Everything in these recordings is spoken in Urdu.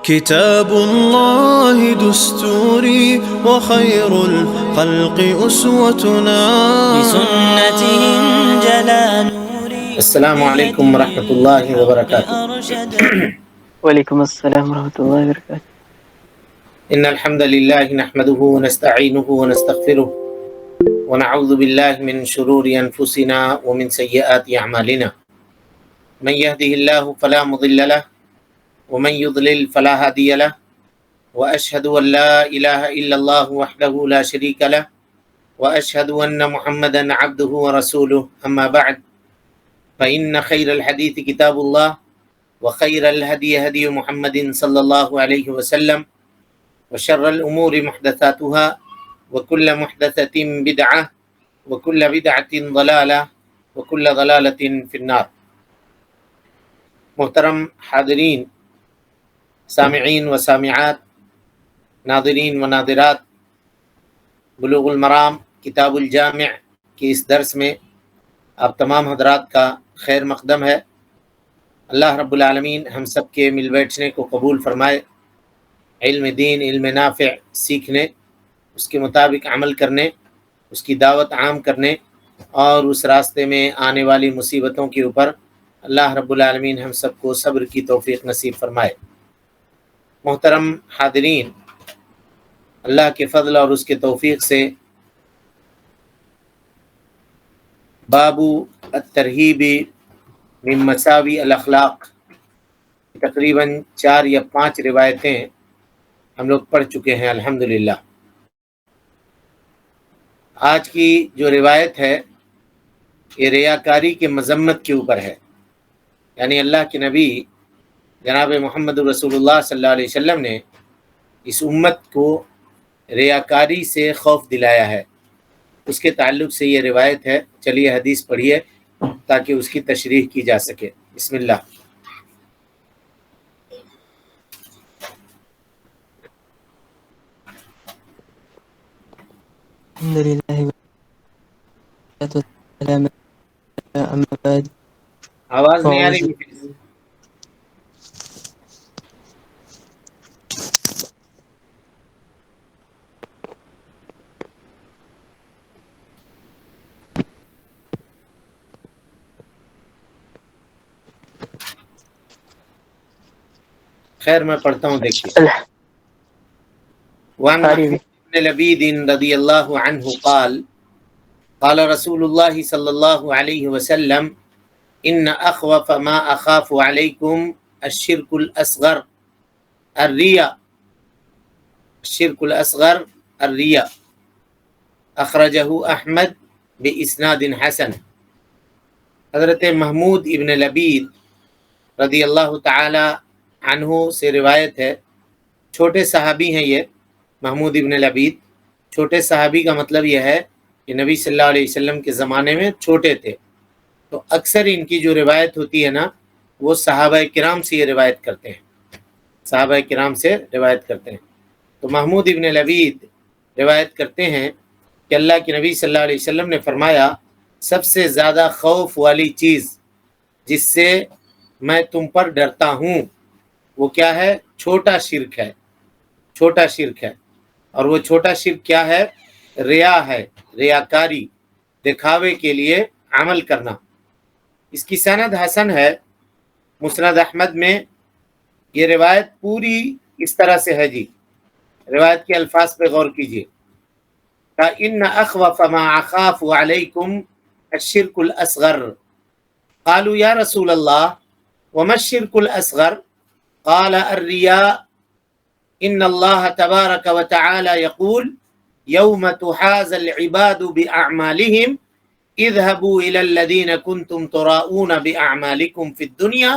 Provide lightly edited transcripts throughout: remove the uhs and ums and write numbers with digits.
كتاب الله دستوري وخير الخلق أسوتنا بسنته انجلى نوري. السلام علیکم ورحمۃ اللہ وبرکاتہ۔ وعلیکم السلام ورحمۃ اللہ وبرکاتہ۔ ان الحمد للہ نحمده ونستعینه ونستغفره ونعوذ باللہ من شرور انفسنا ومن سیئات اعمالنا من يهده الله فلا مضل له ومن يضلل فلا هادي له واشهد ان لا اله الا الله وحده لا شريك له واشهد ان محمدا عبده ورسوله اما بعد فان خير الحديث كتاب الله وخير الهدي هدي محمد صلى الله عليه وسلم وشر الأمور محدثاتها وكل محدثة بدعة وكل بدعة ضلالة وكل ضلالة في النار۔ محترم حاضرین، سامعین و سامعات، ناظرین و ناظرات، بلوغ المرام کتاب الجامع کے اس درس میں آپ تمام حضرات کا خیر مقدم ہے۔ اللہ رب العالمین ہم سب کے مل بیٹھنے کو قبول فرمائے، علم دین، علم نافع سیکھنے، اس کے مطابق عمل کرنے، اس کی دعوت عام کرنے اور اس راستے میں آنے والی مصیبتوں کے اوپر اللہ رب العالمین ہم سب کو صبر کی توفیق نصیب فرمائے۔ محترم حاضرین، اللہ کے فضل اور اس کے توفیق سے باب الترہیب من مساوی الاخلاق تقریباً 4 یا 5 روایتیں ہم لوگ پڑھ چکے ہیں الحمدللہ۔ آج کی جو روایت ہے یہ ریاکاری کے مذمت کے اوپر ہے، یعنی اللہ کے نبی جناب محمد رسول اللہ صلی اللہ علیہ وسلم نے اس امت کو ریاکاری سے خوف دلایا ہے، اس کے تعلق سے یہ روایت ہے۔ چلیے حدیث پڑھیے تاکہ اس کی تشریح کی جا سکے۔ بسم اللہ۔ الحمد للہ والصلاة والسلام اما بعد۔ آواز نہیں آ رہی ہے؟ خیر میں پڑھتا ہوں، دیکھیے۔ وعن محمود بن لبید رضی اللہ عنہ قال قال رسول اللہ صلی اللہ علیہ وسلم ان اخوف ما اخاف علیکم الشرک الاصغر الریا الشرک الاصغر الریا اخرجہ احمد باسناد حسن۔ حضرت محمود ابن لبید رضی اللہ تعالی عنہ سے روایت ہے، چھوٹے صحابی ہیں یہ محمود ابن لبید۔ چھوٹے صحابی کا مطلب یہ ہے کہ نبی صلی اللہ علیہ وسلم کے زمانے میں چھوٹے تھے، تو اکثر ان کی جو روایت ہوتی ہے نا وہ صحابہ کرام سے یہ روایت کرتے ہیں، صحابہ کرام سے روایت کرتے ہیں۔ تو محمود ابن لبید روایت کرتے ہیں کہ اللہ کے نبی صلی اللہ علیہ وسلم نے فرمایا سب سے زیادہ خوف والی چیز جس سے میں تم پر ڈرتا ہوں وہ کیا ہے؟ چھوٹا شرک ہے، چھوٹا شرک ہے۔ اور وہ چھوٹا شرک کیا ہے؟ ریا ہے، ریاکاری، دکھاوے کے لیے عمل کرنا۔ اس کی سند حسن ہے، مسند احمد میں یہ روایت پوری اس طرح سے ہے جی۔ روایت کے الفاظ پہ غور کیجیے۔ ان اخوف ما اخاف علیکم الشرک الاصغر قالوا یا رسول اللہ وما الشرک الاصغر قال الرياء ان اللہ تبارک وتعالی یقول یوم تحاز العباد باعمالهم اذهبوا الى الذين كنتم تراؤون باعمالكم في الدنيا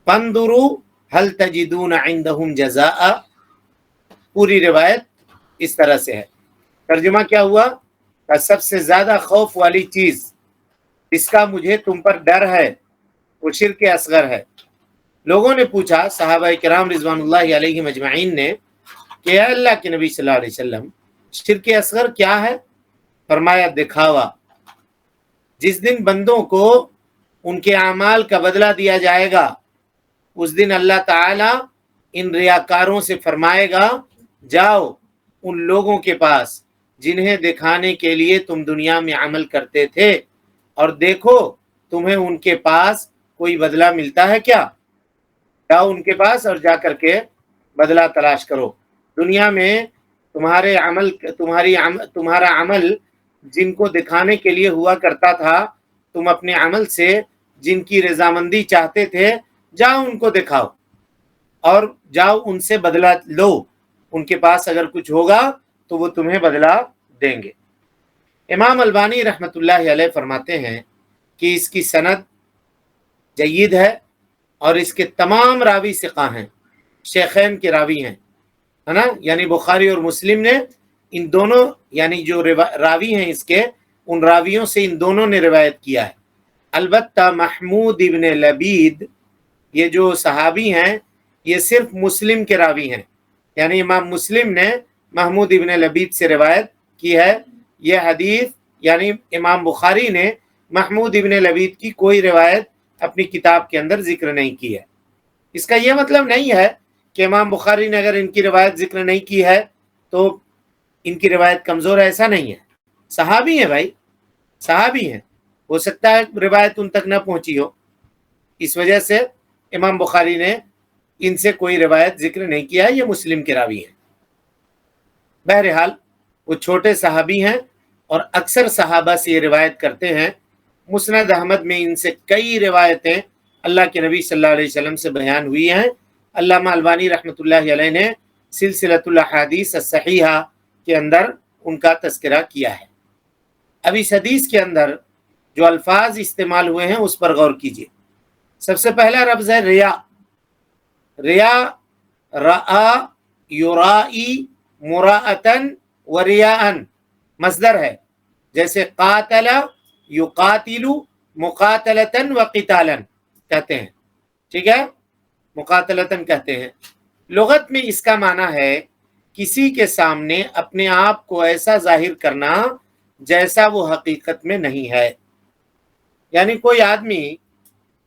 فانظروا هل تجدون عندهم جزاء۔ پوری روایت اس طرح سے ہے۔ ترجمہ کیا ہوا؟ کہ سب سے زیادہ خوف والی چیز جس کا مجھے تم پر ڈر ہے وہ شرک اصغر ہے۔ لوگوں نے پوچھا، صحابہ کرام رضوان اللہ علیہم اجمعین نے، کہ اے اللہ کے نبی صلی اللہ علیہ وسلم شرک اصغر کیا ہے؟ فرمایا دکھاوا۔ جس دن بندوں کو ان کے اعمال کا بدلہ دیا جائے گا اس دن اللہ تعالی ان ریاکاروں سے فرمائے گا جاؤ ان لوگوں کے پاس جنہیں دکھانے کے لیے تم دنیا میں عمل کرتے تھے اور دیکھو تمہیں ان کے پاس کوئی بدلہ ملتا ہے کیا؟ جاؤ ان کے پاس اور جا کر کے بدلہ تلاش کرو۔ دنیا میں تمہارا عمل جن کو دکھانے کے لیے ہوا کرتا تھا، تم اپنے عمل سے جن کی رضامندی چاہتے تھے جاؤ ان کو دکھاؤ اور جاؤ ان سے بدلہ لو، ان کے پاس اگر کچھ ہوگا تو وہ تمہیں بدلہ دیں گے۔ امام البانی رحمۃ اللہ علیہ فرماتے ہیں کہ اس کی سند جید ہے اور اس کے تمام راوی ثقہ ہیں، شیخین کے راوی ہیں، ہے نا، یعنی بخاری اور مسلم نے ان دونوں یعنی جو راوی ہیں اس کے، ان راویوں سے ان دونوں نے روایت کیا ہے۔ البتہ محمود ابن لبید یہ جو صحابی ہیں یہ صرف مسلم کے راوی ہیں، یعنی امام مسلم نے محمود ابن لبید سے روایت کی ہے۔ یہ حدیث یعنی امام بخاری نے محمود ابن لبید کی کوئی روایت اپنی کتاب کے اندر ذکر نہیں کی ہے۔ اس کا یہ مطلب نہیں ہے کہ امام بخاری نے اگر ان کی روایت ذکر نہیں کی ہے تو ان کی روایت کمزور ہے، ایسا نہیں ہے۔ صحابی ہیں بھائی، صحابی ہیں، ہو سکتا ہے روایت ان تک نہ پہنچی ہو، اس وجہ سے امام بخاری نے ان سے کوئی روایت ذکر نہیں کیا ہے، یہ مسلم کے راوی ہیں۔ بہرحال وہ چھوٹے صحابی ہیں اور اکثر صحابہ سے یہ روایت کرتے ہیں۔ مسند احمد میں ان سے کئی روایتیں اللہ کے نبی صلی اللہ علیہ وسلم سے بیان ہوئی ہیں۔ علامہ البانی رحمۃ اللہ علیہ نے سلسلۃ الاحادیث الصحیحہ کے اندر ان کا تذکرہ کیا ہے۔ اب اس حدیث کے اندر جو الفاظ استعمال ہوئے ہیں اس پر غور کیجیے۔ سب سے پہلا لفظ ہے ریا۔ ریا رآ یرائی مراءتن و ریاءن مصدر ہے، جیسے قاتل یقاتل مقاتلتن و قتالن کہتے ہیں، ٹھیک ہے، مقاتلتن کہتے ہیں۔ لغت میں اس کا معنی ہے کسی کے سامنے اپنے آپ کو ایسا ظاہر کرنا جیسا وہ حقیقت میں نہیں ہے، یعنی کوئی آدمی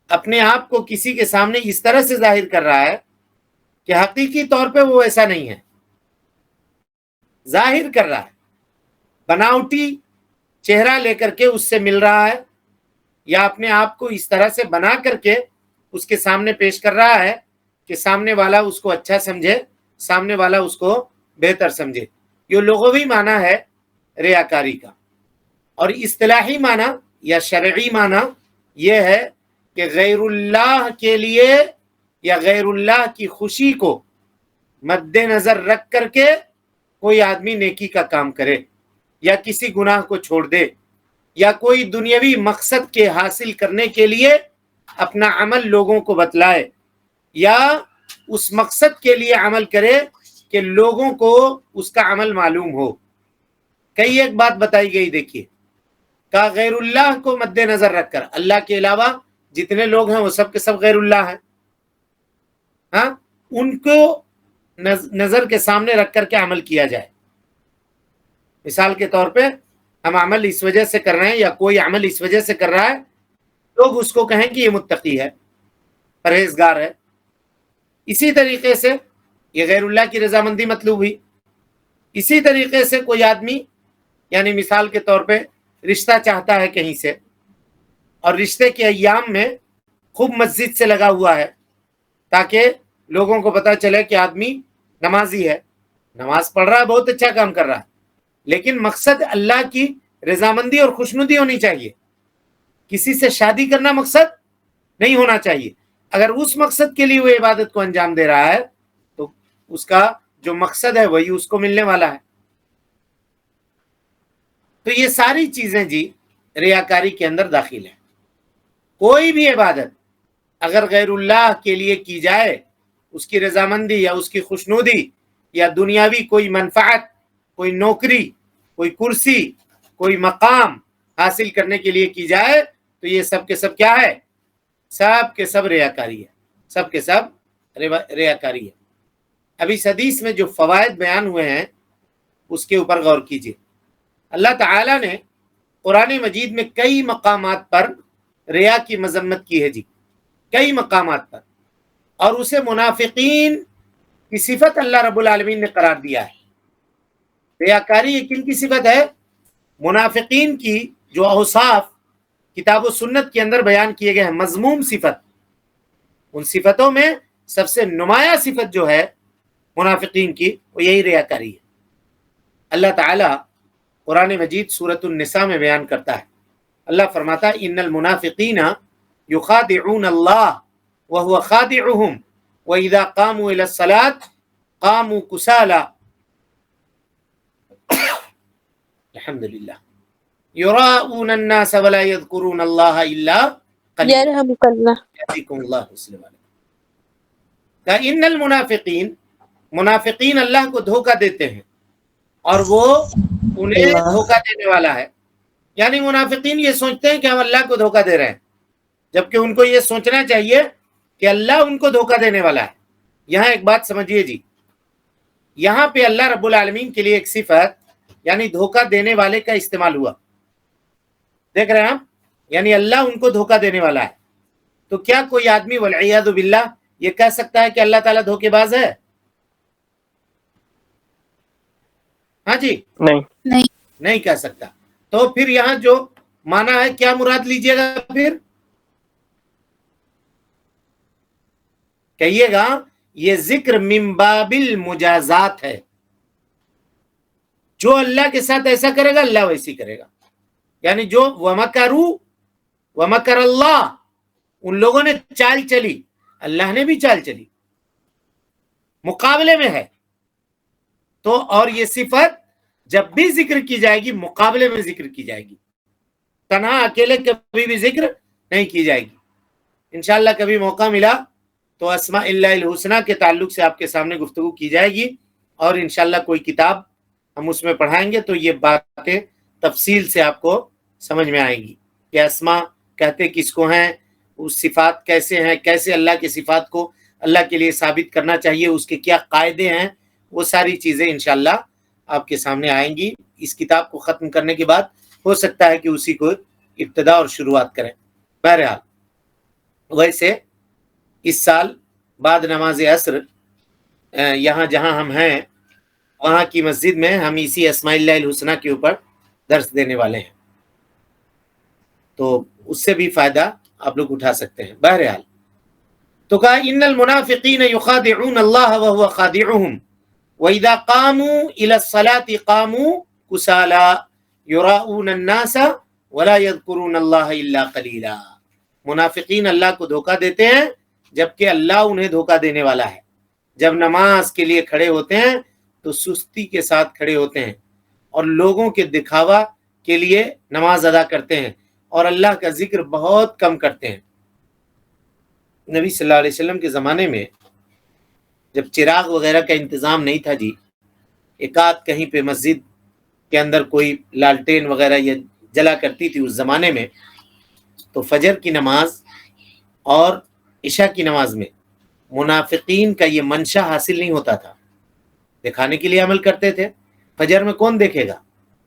اپنے آپ کو کسی کے سامنے اس طرح سے ظاہر کر رہا ہے کہ حقیقی طور پہ وہ ایسا نہیں ہے، ظاہر کر رہا ہے، بناوٹی چہرہ لے کر کے اس سے مل رہا ہے، یا اپنے آپ کو اس طرح سے بنا کر کے اس کے سامنے پیش کر رہا ہے کہ سامنے والا اس کو اچھا سمجھے، سامنے والا اس کو بہتر سمجھے۔ یہ لغوی معنی ہے ریاکاری کا، اور اصطلاحی معنی یا شرعی معنی یہ ہے کہ غیر اللہ کے لیے یا غیر اللہ کی خوشی کو مد نظر رکھ کر کے کوئی آدمی نیکی کا کام کرے، یا کسی گناہ کو چھوڑ دے، یا کوئی دنیاوی مقصد کے حاصل کرنے کے لیے اپنا عمل لوگوں کو بتلائے، یا اس مقصد کے لیے عمل کرے کہ لوگوں کو اس کا عمل معلوم ہو۔ کئی ایک بات بتائی گئی، دیکھیے، کہ غیر اللہ کو مد نظر رکھ کر، اللہ کے علاوہ جتنے لوگ ہیں وہ سب کے سب غیر اللہ ہیں، ہاں، ان کو نظر کے سامنے رکھ کر کے عمل کیا جائے۔ مثال کے طور پہ ہم عمل اس وجہ سے کر رہے ہیں، یا کوئی عمل اس وجہ سے کر رہا ہے، لوگ اس کو کہیں کہ یہ متقی ہے، پرہیزگار ہے۔ اسی طریقے سے یہ غیر اللہ کی رضامندی مطلوب ہوئی۔ اسی طریقے سے کوئی آدمی یعنی مثال کے طور پہ رشتہ چاہتا ہے کہیں سے، اور رشتے کے ایام میں خوب مسجد سے لگا ہوا ہے تاکہ لوگوں کو پتہ چلے کہ آدمی نمازی ہے، نماز پڑھ رہا ہے، بہت اچھا کام کر رہا ہے، لیکن مقصد اللہ کی رضامندی اور خوشنودی ہونی چاہیے۔ کسی سے شادی کرنا مقصد نہیں ہونا چاہیے۔ اگر اس مقصد کے لیے وہ عبادت کو انجام دے رہا ہے تو اس کا جو مقصد ہے وہی اس کو ملنے والا ہے۔ تو یہ ساری چیزیں جی ریاکاری کے اندر داخل ہیں۔ کوئی بھی عبادت اگر غیر اللہ کے لیے کی جائے، اس کی رضامندی یا اس کی خوشنودی یا دنیاوی کوئی منفعت، کوئی نوکری، کوئی کرسی، کوئی مقام حاصل کرنے کے لیے کی جائے تو یہ سب کے سب کیا ہے؟ سب کے سب ریاکاری ہے، سب کے سب ریاکاری ہے۔ اب اس حدیث میں جو فوائد بیان ہوئے ہیں اس کے اوپر غور کیجیے۔ اللہ تعالیٰ نے قرآن مجید میں کئی مقامات پر ریا کی مذمت کی ہے جی، کئی مقامات پر، اور اسے منافقین کی صفت اللہ رب العالمین نے قرار دیا ہے۔ ریاکاری یہ کن کی صفت ہے؟ منافقین کی جو اوصاف کتاب و سنت کے اندر بیان کیے گئے ہیں، مذموم صفت، ان صفتوں میں سب سے نمایاں صفت جو ہے منافقین کی وہ یہی ریاکاری ہے۔ اللہ تعالی قرآن مجید سورۃ النساء میں بیان کرتا ہے، اللہ فرماتا ہے ان المنافقین یخادعون اللہ وهو خادعهم واذا قاموا الى الصلاة قاموا كسالى الحمدللہ یراؤون الناس ولا يذكرون اللہ الا قلیلا يرحمك الله. یہدیکم اللہ وسلم علیکم۔ کہ ان المنافقین، منافقین اللہ کو دھوکہ دیتے ہیں اور وہ انہیں دھوکہ دینے والا ہے۔ یعنی منافقین یہ سوچتے ہیں کہ ہم اللہ کو دھوکہ دے رہے ہیں، جبکہ ان کو یہ سوچنا چاہیے کہ اللہ ان کو دھوکہ دینے والا ہے۔ یہاں ایک بات سمجھیے جی، یہاں پہ اللہ رب العالمین کے لیے ایک صفت یعنی دھوکہ دینے والے کا استعمال ہوا، دیکھ رہے ہیں آپ، یعنی اللہ ان کو دھوکہ دینے والا ہے۔ تو کیا کوئی آدمی والعیاذ باللہ یہ کہہ سکتا ہے کہ اللہ تعالیٰ دھوکے باز ہے؟ ہاں جی، نہیں کہہ سکتا۔ تو پھر یہاں جو معنی ہے کیا مراد لیجئے گا؟ پھر کہیے گا یہ ذکر من باب المجازات ہے، جو اللہ کے ساتھ ایسا کرے گا اللہ ویسی کرے گا۔ یعنی جو ومکر اللہ، ان لوگوں نے چال چلی، اللہ نے بھی چال چلی، مقابلے میں ہے۔ تو اور یہ صفت جب بھی ذکر کی جائے گی مقابلے میں ذکر کی جائے گی، تنہا اکیلے کبھی بھی ذکر نہیں کی جائے گی۔ انشاءاللہ کبھی موقع ملا تو اسماء اللہ الحسنہ کے تعلق سے آپ کے سامنے گفتگو کی جائے گی، اور انشاءاللہ کوئی کتاب ہم اس میں پڑھائیں گے تو یہ باتیں تفصیل سے آپ کو سمجھ میں آئیں گی کہ اسماء کہتے کس کو ہیں، اس صفات کیسے ہیں، کیسے اللہ کے صفات کو اللہ کے لیے ثابت کرنا چاہیے، اس کے کیا قاعدے ہیں، وہ ساری چیزیں انشاءاللہ آپ کے سامنے آئیں گی۔ اس کتاب کو ختم کرنے کے بعد ہو سکتا ہے کہ اسی کو ابتدا اور شروعات کریں۔ بہرحال ویسے اس سال بعد نماز عصر یہاں جہاں ہم ہیں وہاں کی مسجد میں ہم اسی اسماء اللہ الحسنہ کے اوپر درس دینے والے ہیں، تو اس سے بھی فائدہ آپ لوگ اٹھا سکتے ہیں۔ بہرحال تو کہا ان المنافقین یخادعون اللہ وهو خادعهم واذا قاموا الى الصلاة قاموا كسالى یراؤون الناس ولا يذكرون اللہ الا قلیلا۔ منافقین اللہ کو دھوکہ دیتے ہیں جبکہ اللہ انہیں دھوکہ دینے والا ہے۔ جب نماز کے لیے کھڑے ہوتے ہیں تو سستی کے ساتھ کھڑے ہوتے ہیں اور لوگوں کے دکھاوا کے لیے نماز ادا کرتے ہیں اور اللہ کا ذکر بہت کم کرتے ہیں۔ نبی صلی اللہ علیہ وسلم کے زمانے میں جب چراغ وغیرہ کا انتظام نہیں تھا جی، ایک آدھ کہیں پہ مسجد کے اندر کوئی لالٹین وغیرہ یہ جلا کرتی تھی اس زمانے میں، تو فجر کی نماز اور عشاء کی نماز میں منافقین کا یہ منشا حاصل نہیں ہوتا تھا، دکھانے کے لیے عمل کرتے تھے۔ فجر میں کون دیکھے گا،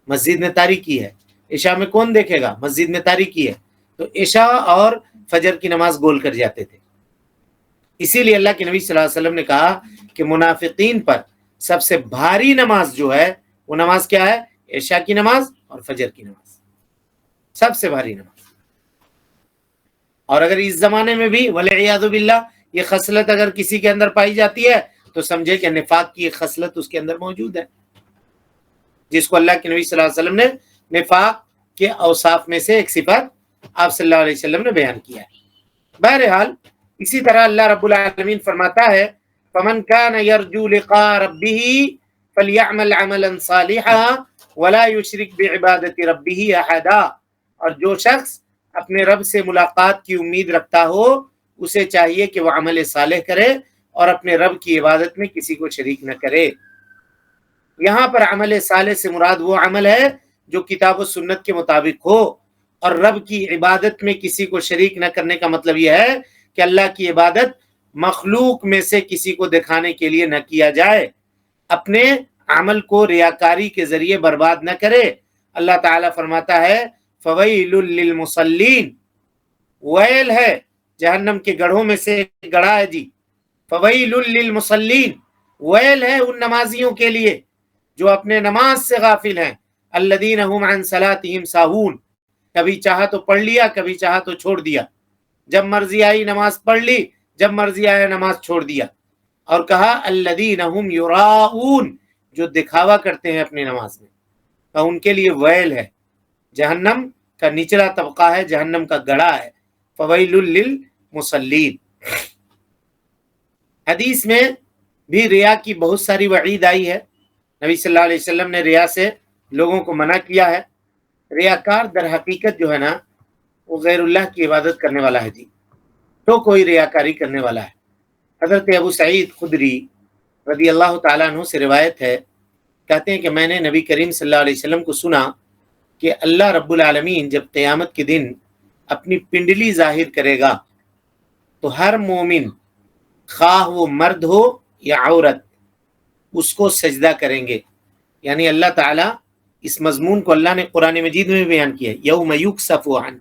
مسجد میں تاریکی ہے، عشاء میں کون دیکھے گا، مسجد میں تاریکی ہے، تو عشاء اور فجر کی نماز گول کر جاتے تھے۔ اسی لیے اللہ کے نبی صلی اللہ علیہ وسلم نے کہا کہ منافقین پر سب سے بھاری نماز جو ہے وہ نماز کیا ہے؟ عشاء کی نماز اور فجر کی نماز، سب سے بھاری نماز۔ اور اگر اس زمانے میں بھی والعیاذ باللہ یہ خصلت اگر کسی کے اندر پائی جاتی ہے تو سمجھے کہ نفاق کی ایک خصلت اس کے اندر موجود ہے، جس کو اللہ کے نبی صلی اللہ علیہ وسلم نے نفاق کے اوصاف میں سے ایک صفت آپ صلی اللہ علیہ وسلم نے بیان کیا ہے۔ بہرحال اسی طرح اللہ رب العالمین فرماتا ہے فَمَنْ كَانَ يَرْجُو لِقَاءَ رَبِّهِ فَلْيَعْمَلْ عَمَلًا صَالِحًا وَلَا يُشْرِكْ بِعِبَادَةِ رَبِّهِ أَحَدًا۔ اور جو شخص اپنے رب سے ملاقات کی امید رکھتا ہو اسے چاہیے کہ وہ عمل صالح کرے اور اپنے رب کی عبادت میں کسی کو شریک نہ کرے۔ یہاں پر عمل صالح سے مراد وہ عمل ہے جو کتاب و سنت کے مطابق ہو، اور رب کی عبادت میں کسی کو شریک نہ کرنے کا مطلب یہ ہے کہ اللہ کی عبادت مخلوق میں سے کسی کو دکھانے کے لیے نہ کیا جائے، اپنے عمل کو ریاکاری کے ذریعے برباد نہ کرے۔ اللہ تعالیٰ فرماتا ہے فویل للمصلین، ویل ہے جہنم کے گڑھوں میں سے ایک گڑھا ہے جی، فویل للمصلین، ویل ہے ان نمازیوں کے لیے جو اپنے نماز سے غافل ہیں، الذین هم عن صلاتهم ساہون، کبھی چاہا تو پڑھ لیا، کبھی چاہا تو چھوڑ دیا، جب مرضی آئی نماز پڑھ لی، جب مرضی آیا نماز چھوڑ دیا۔ اور کہا الذین هم یراؤون، جو دکھاوا کرتے ہیں اپنی نماز میں، تو ان کے لیے ویل ہے، جہنم کا نچلا طبقہ ہے، جہنم کا گڑھا ہے، فویل للمصلین۔ حدیث میں بھی ریا کی بہت ساری وعید آئی ہے، نبی صلی اللہ علیہ وسلم نے ریا سے لوگوں کو منع کیا ہے۔ ریاکار در حقیقت جو ہے نا وہ غیر اللہ کی عبادت کرنے والا ہے جی، تو کوئی ریاکاری کرنے والا ہے۔ حضرت ابو سعید خدری رضی اللہ تعالیٰ عنہ سے روایت ہے، کہتے ہیں کہ میں نے نبی کریم صلی اللہ علیہ وسلم کو سنا کہ اللہ رب العالمین جب قیامت کے دن اپنی پنڈلی ظاہر کرے گا تو ہر مومن، خواہ وہ مرد ہو یا عورت، اس کو سجدہ کریں گے۔ یعنی اللہ تعالیٰ اس مضمون کو اللہ نے قرآن مجید میں بیان کیا ہے، یوم یکشف عن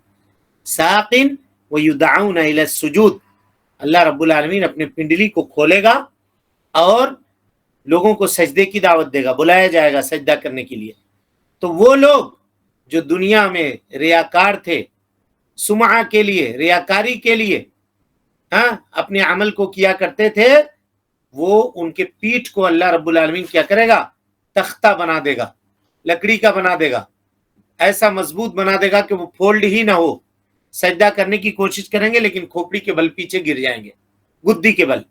ساق ویدعون الی السجود، اللہ رب العالمین اپنے پنڈلی کو کھولے گا اور لوگوں کو سجدے کی دعوت دے گا، بلایا جائے گا سجدہ کرنے کے لیے۔ تو وہ لوگ جو دنیا میں ریاکار تھے، سمعہ کے لیے، ریاکاری کے لیے اپنے عمل کو کیا کرتے تھے، وہ ان کے پیٹھ کو اللہ رب العالمین کیا کرے گا؟ تختہ بنا دے گا، لکڑی کا بنا دے گا، ایسا مضبوط بنا دے گا کہ وہ فولڈ ہی نہ ہو۔ سجدہ کرنے کی کوشش کریں گے لیکن کھوپڑی کے بل پیچھے گر جائیں گے، گدی کے بل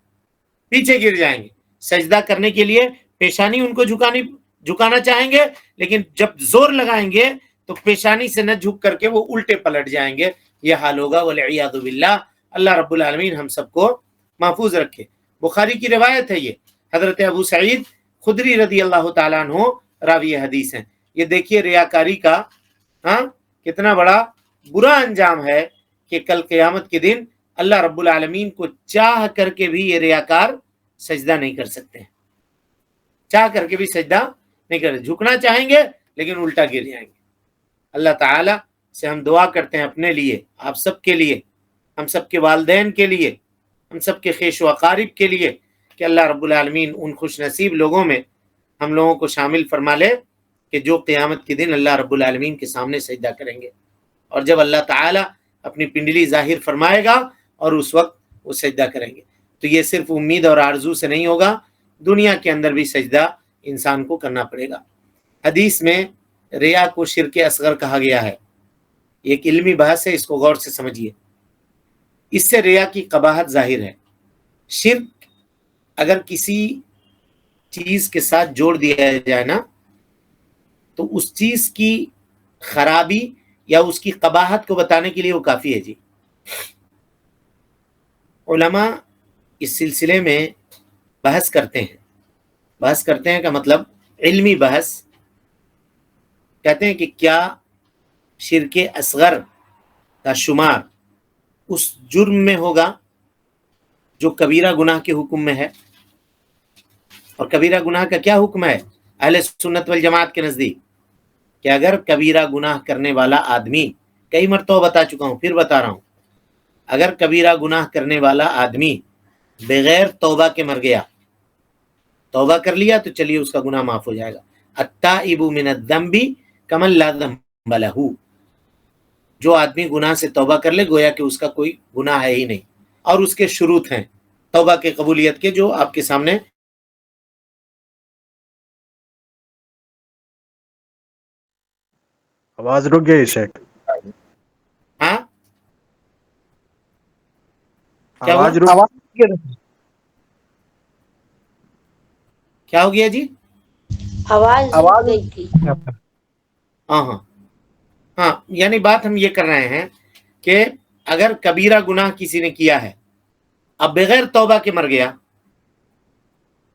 پیچھے گر جائیں گے۔ سجدہ کرنے کے لیے پیشانی ان کو جھکانا چاہیں گے، لیکن جب زور لگائیں گے تو پیشانی سے نہ جھک کر کے وہ الٹے پلٹ جائیں گے۔ یہ حال ہوگا، والعیاذ باللہ۔ اللہ رب العالمین ہم سب کو محفوظ رکھے۔ بخاری کی روایت ہے، یہ حضرت ابو سعید خدری رضی اللہ تعالیٰ عنہ راوی حدیث ہیں۔ یہ دیکھیے ریاکاری کا کتنا بڑا برا انجام ہے کہ کل قیامت کے دن اللہ رب العالمین کو چاہ کر کے بھی یہ ریاکار سجدہ نہیں کر سکتے ہیں، چاہ کر کے بھی سجدہ نہیں کر سکتے، جھکنا چاہیں گے لیکن الٹا گر جائیں گے۔ اللہ تعالیٰ سے ہم دعا کرتے ہیں اپنے لیے، آپ سب کے لیے، ہم سب کے والدین کے لیے، ہم سب کے خیش و اقارب کے لیے، کہ اللہ رب العالمین ان خوش نصیب لوگوں میں ہم لوگوں کو شامل فرما لے کہ جو قیامت کے دن اللہ رب العالمین کے سامنے سجدہ کریں گے، اور جب اللہ تعالیٰ اپنی پنڈلی ظاہر فرمائے گا اور اس وقت وہ سجدہ کریں گے۔ تو یہ صرف امید اور آرزو سے نہیں ہوگا، دنیا کے اندر بھی سجدہ انسان کو کرنا پڑے گا۔ حدیث میں ریا کو شرک اصغر کہا گیا ہے، یہ ایک علمی بحث ہے، اس کو غور سے سمجھیے۔ اس سے ریا کی قباحت ظاہر ہے۔ شرک اگر کسی چیز کے ساتھ جوڑ دیا جائے نا تو اس چیز کی خرابی یا اس کی قباحت کو بتانے کے لیے وہ کافی ہے جی۔ علماء اس سلسلے میں بحث کرتے ہیں کا مطلب علمی بحث، کہتے ہیں کہ کیا شرک اصغر کا شمار اس جرم میں ہوگا جو کبیرہ گناہ کے حکم میں ہے؟ اور کبیرہ گناہ کا کیا حکم ہے اہل سنت والجماعت کے نزدیک؟ کہ اگر کبیرہ گناہ کرنے والا آدمی، کئی مرتبہ بتا چکا ہوں پھر بتا رہا ہوں، اگر کبیرہ گناہ کرنے والا آدمی بغیر توبہ کے مر گیا، توبہ کر لیا تو چلیے اس کا گناہ معاف ہو جائے گا۔ التائب من الذنب کمن لا ذنب لہ، جو آدمی گناہ سے توبہ کر لے گویا کہ اس کا کوئی گناہ ہے ہی نہیں۔ اور اس کے شروط ہیں توبہ کے قبولیت کے، جو آپ کے سامنے آواز رک گئی شیخ، کیا آواز کیا ہو گیا جی؟ آواز گئی تھی۔ ہاں یعنی بات ہم یہ کر رہے ہیں کہ اگر کبیرہ گناہ کسی نے کیا ہے اب بغیر توبہ کے مر گیا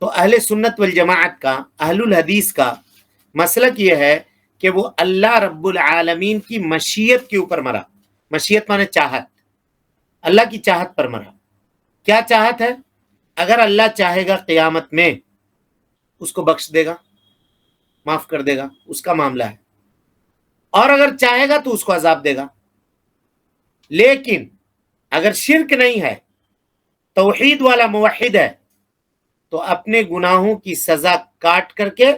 تو اہل سنت والجماعت کا، اہل الحدیث کا مسلک یہ ہے کہ وہ اللہ رب العالمین کی مشیت کے اوپر مرا۔ مشیت مانے چاہت، اللہ کی چاہت پر مرا۔ کیا چاہت ہے؟ اگر اللہ چاہے گا قیامت میں اس کو بخش دے گا، معاف کر دے گا، اس کا معاملہ ہے، اور اگر چاہے گا تو اس کو عذاب دے گا۔ لیکن اگر شرک نہیں ہے، توحید والا موحد ہے، تو اپنے گناہوں کی سزا کاٹ کر کے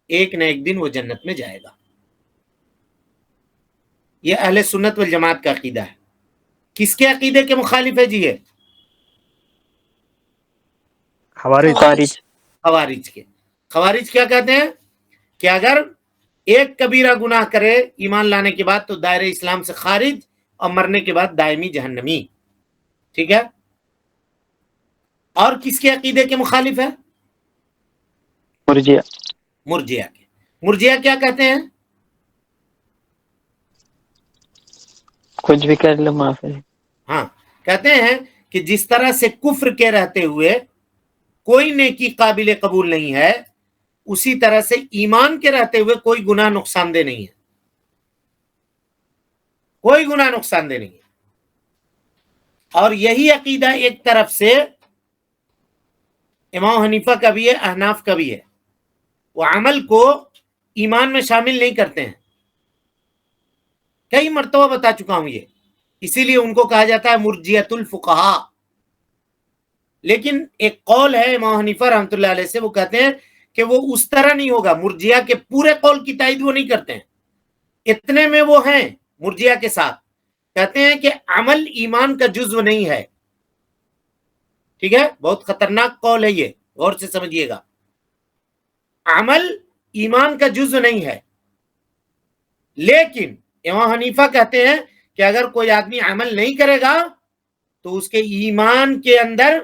ایک نہ ایک دن وہ جنت میں جائے گا. یہ اہل سنت والجماعت کا عقیدہ ہے. کس کے عقیدے کے مخالف ہے جی یہ؟ خوارج. خوارج کے. خوارج کیا کہتے ہیں کہ اگر ایک کبیرہ گناہ کرے ایمان لانے کے بعد تو دائرہ اسلام سے خارج اور مرنے کے بعد دائمی جہنمی. ٹھیک ہے. اور کس کے عقیدے کے مخالف ہے؟ مرجیہ کے. مرجیہ کیا کہتے ہیں؟ کچھ بھی کر لو معاف ہے. ہاں، کہتے ہیں کہ جس طرح سے کفر کے رہتے ہوئے کوئی نیکی قابل قبول نہیں ہے، اسی طرح سے ایمان کے رہتے ہوئے کوئی گناہ نقصان دہ نہیں ہے. کوئی گناہ نقصان دہ نہیں ہے. اور یہی عقیدہ ایک طرف سے امام حنیفہ کا بھی ہے، احناف کا بھی ہے. وہ عمل کو ایمان میں شامل نہیں کرتے ہیں. کئی مرتبہ بتا چکا ہوں یہ. اسی لیے ان کو کہا جاتا ہے مرجیۃ الفقہاء. لیکن ایک قول ہے امام حنیفہ رحمۃ اللہ علیہ سے، وہ کہتے ہیں کہ وہ اس طرح نہیں ہوگا. مرجیہ کے پورے قول کی تائید وہ نہیں کرتے ہیں، اتنے میں وہ ہیں مرجیہ کے ساتھ. کہتے ہیں کہ عمل ایمان کا جزو نہیں ہے. ٹھیک ہے، بہت خطرناک قول ہے یہ، غور سے سمجھیے گا. عمل ایمان کا جزو نہیں ہے. لیکن امام حنیفہ کہتے ہیں کہ اگر کوئی آدمی عمل نہیں کرے گا تو اس کے ایمان کے اندر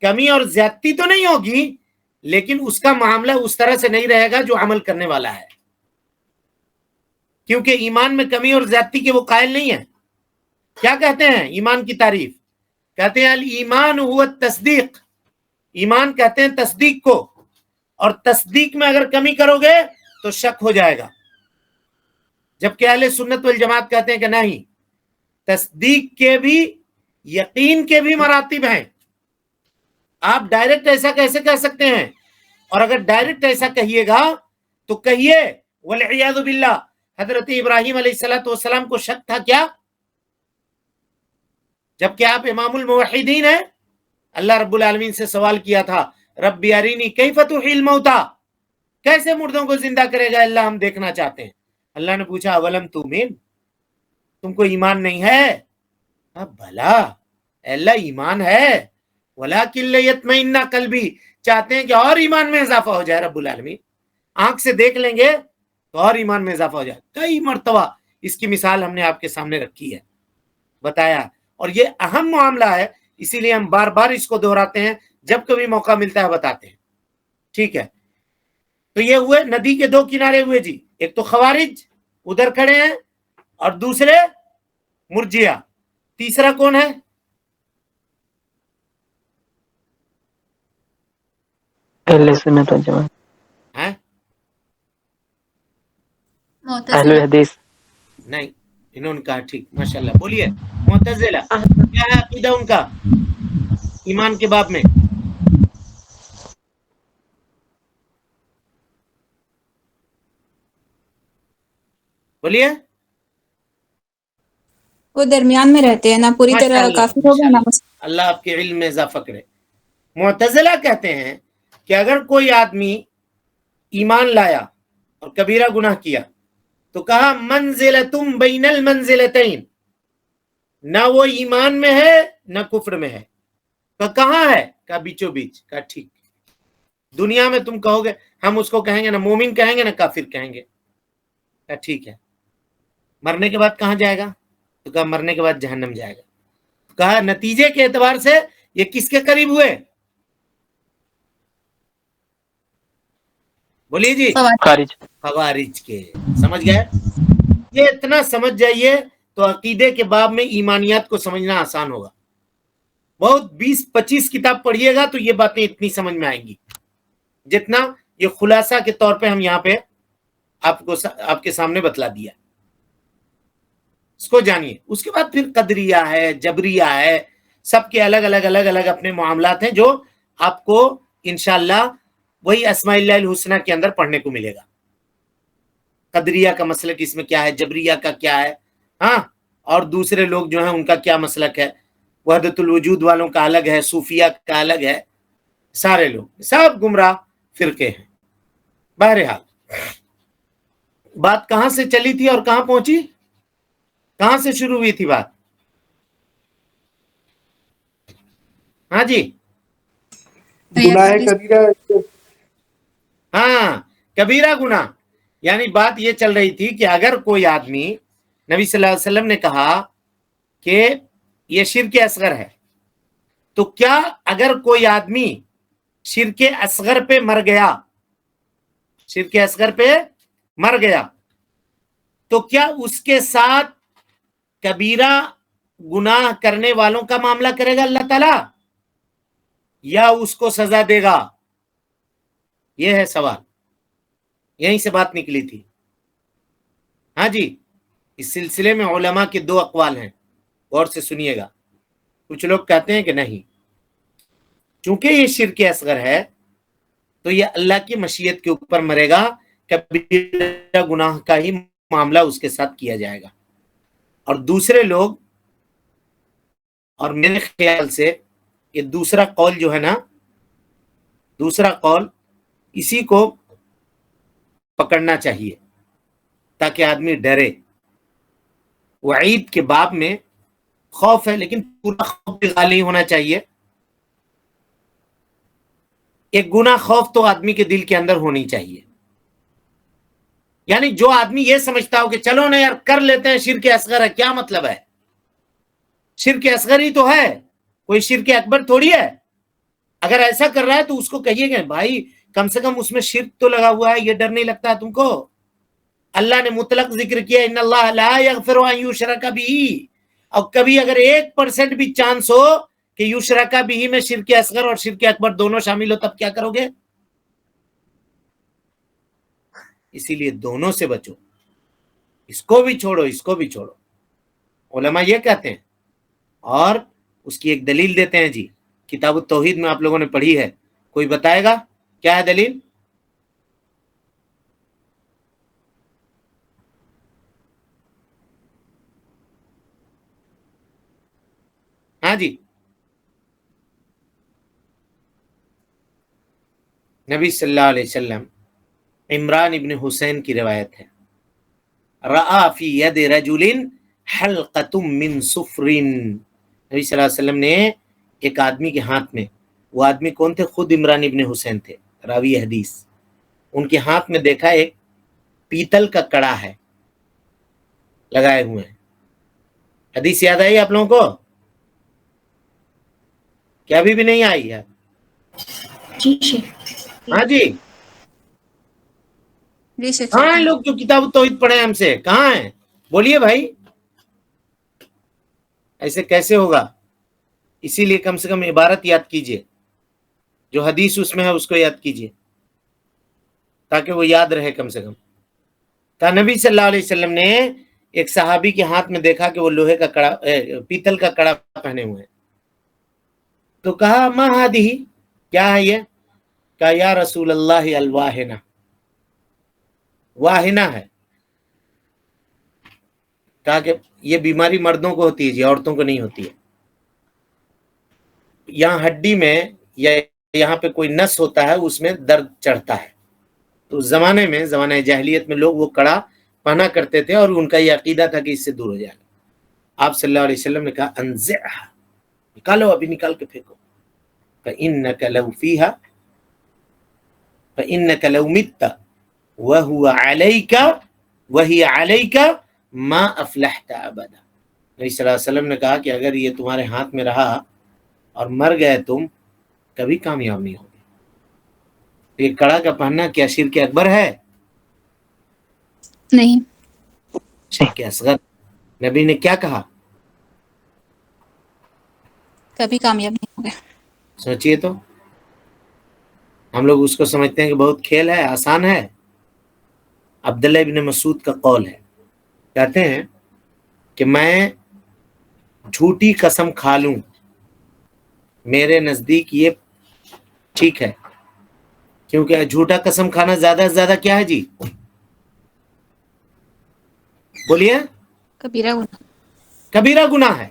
کمی اور زیادتی تو نہیں ہوگی، لیکن اس کا معاملہ اس طرح سے نہیں رہے گا جو عمل کرنے والا ہے. کیونکہ ایمان میں کمی اور زیادتی کے وہ قائل نہیں ہیں. کیا کہتے ہیں ایمان کی تعریف؟ کہتے ہیں الایمان هو التصدیق. ایمان کہتے ہیں تصدیق کو، اور تصدیق میں اگر کمی کرو گے تو شک ہو جائے گا. جبکہ اہل سنت والجماعت کہتے ہیں کہ نہیں، تصدیق کے بھی یقین کے بھی مراتب ہیں. آپ ڈائریکٹ ایسا کیسے کہہ سکتے ہیں؟ اور اگر ڈائریکٹ ایسا کہیے گا تو کہیے والعیاذ باللہ حضرت ابراہیم علیہ السلام کو شک تھا کیا؟ جبکہ آپ امام الموحدین ہیں. اللہ رب العالمین سے سوال کیا تھا رب ارینی کیف تحیی الموتى، کیسے مردوں کو زندہ کرے گا اللہ، ہم دیکھنا چاہتے ہیں. اللہ نے پوچھا اولم تؤمن، تم کو ایمان نہیں ہے؟ بھلا اللہ ایمان ہے، ولکن لیطمئن قلبی، چاہتے ہیں کہ اور ایمان میں اضافہ ہو جائے. رب العالمین آنکھ سے دیکھ لیں گے تو اور ایمان میں اضافہ ہو جائے. کئی مرتبہ اس کی مثال ہم نے آپ کے سامنے رکھی ہے، بتایا. اور یہ اہم معاملہ ہے، اسی لیے ہم بار بار اس کو دہراتے ہیں، جب کبھی موقع ملتا ہے بتاتے ہیں. ٹھیک ہے، تو یہ ہوئے ندی کے دو کنارے ہوئے جی. ایک تو خوارج ادھر کھڑے ہیں اور دوسرے مرجیہ. تیسرا کون ہے؟ اہل سنت والجماعت، اہل حدیث. نہیں، انہوں نے کہا ٹھیک، ماشاءاللہ. بولیے معتزلہ کیا ہے عقیدہ ان کا ایمان کے باب میں؟ بولیے. وہ درمیان میں رہتے ہیں، نہ پوری طرح کافر ہو گئے نہ مسلم. اللہ آپ کے علم میں اضافہ کرے. معتزلہ کہتے ہیں کہ اگر کوئی آدمی ایمان لایا اور کبیرہ گناہ کیا تو کہا منزلتم بین المنزلتین، نہ وہ ایمان میں ہے نہ کفر میں ہے. کہاں ہے؟ کہا بیچو بیچ. کہا ٹھیک، دنیا میں تم کہو گے ہم اس کو کہیں گے نہ مومن کہیں گے نہ کافر کہیں گے. کہا ٹھیک ہے، مرنے کے بعد کہاں جائے گا؟ تو کہا مرنے کے بعد جہنم جائے گا. کہا نتیجے کے اعتبار سے یہ کس کے قریب ہوئے؟ بولیے جی. خوارج کے. سمجھ گئے؟ یہ اتنا سمجھ جائیے تو عقیدے کے باب میں ایمانیات کو سمجھنا آسان ہوگا. بہت 20-25 کتاب پڑھیے گا تو یہ باتیں اتنی سمجھ میں آئیں گی جتنا یہ خلاصہ کے طور پہ ہم یہاں پہ آپ کے سامنے بتلا دیا. اس کو جانیے. اس کے بعد پھر قدریہ ہے، جبریہ ہے، سب کے الگ الگ اپنے معاملات ہیں جو آپ کو انشاءاللہ وہی اسماء اللہ الحسنہ کے اندر پڑھنے کو ملے گا. قدریہ کا مسلک اس میں کیا ہے، جبریہ کا کیا ہے، ہاں، اور دوسرے لوگ جو ہیں ان کا کیا مسلک ہے، وحدت الوجود والوں کا الگ ہے، صوفیہ کا الگ ہے. سارے لوگ سب گمراہ فرقے ہیں. بہرحال بات کہاں سے چلی تھی اور کہاں پہنچی؟ کہاں سے شروع ہوئی تھی بات؟ ہاں جی گناہ کبیرہ. ہاں کبیرہ گناہ. یعنی بات یہ چل رہی تھی کہ اگر کوئی آدمی، نبی صلی اللہ علیہ وسلم نے کہا کہ یہ شرک اصغر ہے، تو کیا اگر کوئی آدمی شرک اصغر پہ مر گیا، شرک اصغر پہ مر گیا، تو کیا اس کے ساتھ کبیرہ گناہ کرنے والوں کا معاملہ کرے گا اللہ تعالی، یا اس کو سزا دے گا؟ یہ ہے سوال. یہیں سے بات نکلی تھی. ہاں جی اس سلسلے میں علماء کے 2 اقوال ہیں، غور سے سنیے گا. کچھ لوگ کہتے ہیں کہ نہیں، چونکہ یہ شرک اصغر ہے تو یہ اللہ کی مشیت کے اوپر مرے گا، کبیرہ گناہ کا ہی معاملہ اس کے ساتھ کیا جائے گا. اور دوسرے لوگ، اور میرے خیال سے یہ دوسرا قول جو ہے نا، دوسرا قول اسی کو پکڑنا چاہیے تاکہ آدمی ڈرے. وعید کے باب میں خوف ہے، لیکن پورا خوف بھی غالب ہونا چاہیے. ایک گناہ خوف تو آدمی کے دل کے اندر ہونی چاہیے. یعنی جو آدمی یہ سمجھتا ہو کہ چلو نا یار کر لیتے ہیں، شرک اصغر ہے، کیا مطلب ہے؟ شرک اصغر ہی تو ہے، کوئی شرک اکبر تھوڑی ہے. اگر ایسا کر رہا ہے تو اس کو کہیے کہ بھائی کم سے کم اس میں شرک تو لگا ہوا ہے، یہ ڈر نہیں لگتا ہے تم کو؟ اللہ نے مطلق ذکر کیا ان اللہ لا یغفر ان یشرک بہ، اور کبھی اگر 1% بھی چانس ہو کہ یشرک بہ میں شرک اصغر اور شرک اکبر دونوں شامل ہو، تب کیا کرو گے؟ اسی لیے دونوں سے بچو، اس کو بھی چھوڑو اس کو بھی چھوڑو. علماء یہ کہتے ہیں، اور اس کی ایک دلیل دیتے ہیں. جی کتاب التوحید میں آپ لوگوں نے پڑھی ہے، کوئی بتائے گا کیا ہے دلیل؟ ہاں جی نبی صلی اللہ علیہ وسلم، عمران ابن حسین کی روایت ہے، رأى فی ید رجل حلقۃ من صفر. نبی صلی اللہ علیہ وسلم نے ایک آدمی کے ہاتھ میں، وہ آدمی کون تھے؟ خود عمران ابن حسین تھے، راوی حدیث. ان کے ہاتھ میں دیکھا ایک پیتل کا کڑا ہے لگائے ہوئے ہیں. حدیث یاد آئی آپ لوگوں کو؟ کیا ابھی بھی نہیں آئی ہے؟ ہاں جی کہاں ہیں لوگ جو کتاب التوحید پڑھے ہم سے؟ کہاں ہیں؟ بولیے بھائی. ایسے کیسے ہوگا؟ اسی لیے کم سے کم عبارت یاد کیجئے، جو حدیث اس میں ہے اس کو یاد کیجئے تاکہ وہ یاد رہے. کم سے کم کہ نبی صلی اللہ علیہ وسلم نے ایک صحابی کے ہاتھ میں دیکھا کہ وہ لوہے کا کڑا، پیتل کا کڑا پہنے ہوئے ہیں. تو کہا ما ہادی، کیا ہے یہ؟ کہا یا رسول اللہ الواہنہ، واہنہ ہے. کہا کہ یہ بیماری مردوں کو ہوتی ہے جی، عورتوں کو نہیں ہوتی ہے. یہاں ہڈی میں یا یہاں پہ کوئی نس ہوتا ہے، اس میں درد چڑھتا ہے. تو زمانے میں، زمانہ جاہلیت میں لوگ وہ کڑا پہنا کرتے تھے اور ان کا یہ عقیدہ تھا کہ اس سے دور ہو جائے گا. آپ صلی اللہ علیہ وسلم نے کہا انزعها، نکالو، ابھی نکال کے پھینکو. فإنك لو فيها فإنك لو مت وهو عليك وهي عليك ما افلحت ابدا. نبی صلی اللہ علیہ وسلم نے کہا کہ اگر یہ تمہارے ہاتھ میں رہا اور مر گئے تم، کبھی کامیاب نہیں ہوگے. یہ کڑا کا پہننا کیا شرک اکبر ہے؟ نہیں. شرک اصغر. نبی نے کیا کہا؟ کبھی کامیاب نہیں ہو گئے. سوچئے تو. ہم لوگ اس کو سمجھتے ہیں کہ بہت کھیل ہے، آسان ہے. عبداللہ ابن مسعود کا قول ہے، کہتے ہیں کہ میں جھوٹی قسم کھا لوں، میرے نزدیک یہ ٹھیک ہے. کیونکہ جھوٹا قسم کھانا زیادہ سے زیادہ کیا ہے جی؟ بولیے. کبیرہ گناہ. کبیرہ گناہ ہے.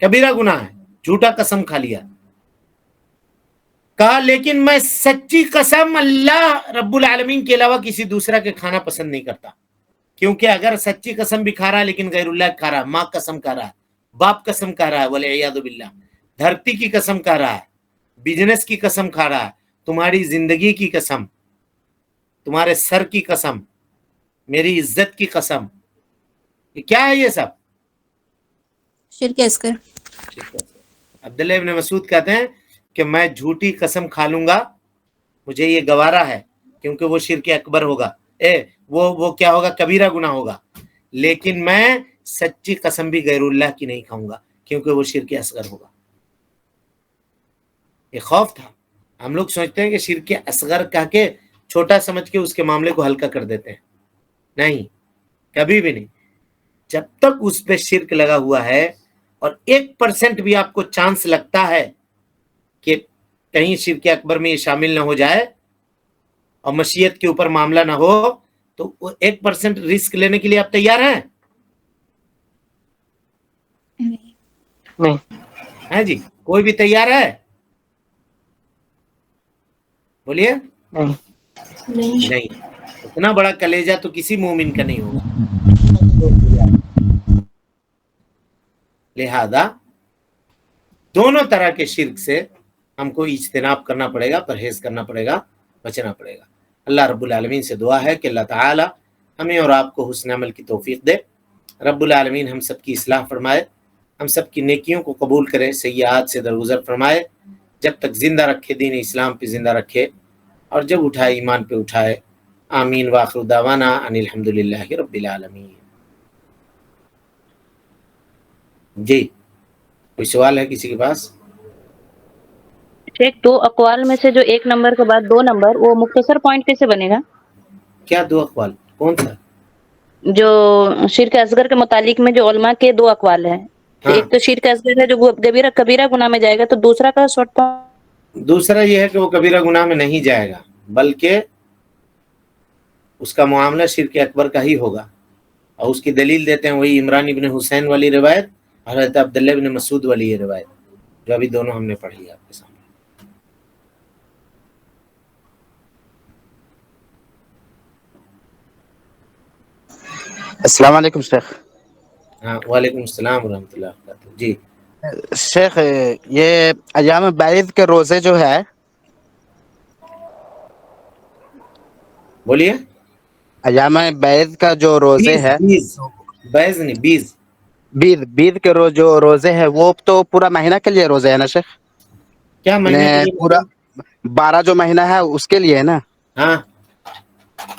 کبیرہ گناہ ہے، جھوٹا قسم کھا لیا. کہا لیکن میں سچی قسم اللہ رب العالمین کے علاوہ کسی دوسرا کے کھانا پسند نہیں کرتا، کیونکہ اگر سچی قسم بھی کھا رہا ہے لیکن غیر اللہ کھا رہا ہے، ماں قسم کھا رہا ہے، باپ قسم کھا رہا ہے، والعیاذ باللہ، دھرتی کی قسم کھا رہا ہے، بزنس کی قسم کھا رہا ہے، تمہاری زندگی کی قسم، تمہارے سر کی قسم، میری عزت کی قسم، یہ کیا ہے؟ یہ سب شرک اصغر. عبداللہ ابن مسعود کہتے ہیں کہ میں جھوٹی قسم کھا لوں گا، مجھے یہ گوارا ہے، کیونکہ وہ شرک اکبر ہوگا، وہ کیا ہوگا؟ کبیرہ گناہ ہوگا، لیکن میں سچی قسم بھی غیر اللہ کی نہیں کھاؤں گا، کیونکہ وہ شرک اصغر ہوگا. یہ خوف تھا. ہم لوگ سوچتے ہیں کہ شرک اصغر کہہ کے چھوٹا سمجھ کے اس کے معاملے کو ہلکا کر دیتے ہیں. نہیں، کبھی بھی نہیں. جب تک اس پہ شرک لگا ہوا ہے اور 1% بھی آپ کو چانس لگتا ہے کہ کہیں شرک اکبر میں یہ شامل نہ ہو جائے اور مشیت کے اوپر معاملہ نہ ہو، تو 1% رسک لینے کے لیے آپ تیار ہیں؟ نہیں. ہیں جی؟ کوئی بھی تیار ہے؟ بولیے. نہیں. اتنا بڑا کلیجہ تو کسی مومن کا نہیں ہوگا. لہذا دونوں طرح کے شرک سے ہم کو اجتناب کرنا پڑے گا، پرہیز کرنا پڑے گا، بچنا پڑے گا. اللہ رب العالمین سے دعا ہے کہ اللہ تعالی ہمیں اور آپ کو حسن عمل کی توفیق دے. رب العالمین ہم سب کی اصلاح فرمائے، ہم سب کی نیکیوں کو قبول کرے، سیئات سے درگزر فرمائے، جب تک زندہ رکھے دین اسلام پہ زندہ رکھے، اور جب اٹھائے ایمان پہ اٹھائے. آمین. وآخر دعوانا ان الحمدللہ رب العالمین. جی کوئی سوال ہے کسی کے پاس؟ شیخ، 2 اقوال میں سے جو 1 نمبر کے بعد 2 نمبر، وہ مختصر پوائنٹ کیسے بنے گا؟ کیا 2 اقوال؟ کون سا؟ جو شرک اصغر کے متعلق میں جو علماء کے 2 اقوال ہیں، ہاں. ایک تو شرک اصغر ہے جو کبیرہ گناہ میں جائے گا، تو دوسرا کا شارٹ فارم؟ دوسرا یہ ہے کہ وہ کبیرہ گناہ میں نہیں جائے گا، بلکہ اس کا معاملہ شرک اکبر کا ہی ہوگا. اور اس کی دلیل دیتے ہیں وہی عمران ابن حسین والی روایت، حضرت عبداللہ ابن مسعود والی یہ روایت، جو ابھی دونوں ہم نے پڑھی آپ کے سامنے. السلام علیکم شیخ. ہاں وعلیکم السلام ورحمۃ اللہ وبرکاتہ. جی شیخ، یہ ایام بعید کے روزے جو ہے، بولیے. ایام بعید کا جو روزے ہے، بیز نہیں، بیز. بید کے جو روزے ہے، وہ تو پورا مہینہ کے لیے روزے ہے نا شیخ؟ کیا مہینے کے لیے؟ پورا 12 جو مہینہ ہے اس کے لیے ہے نا؟ ہاں.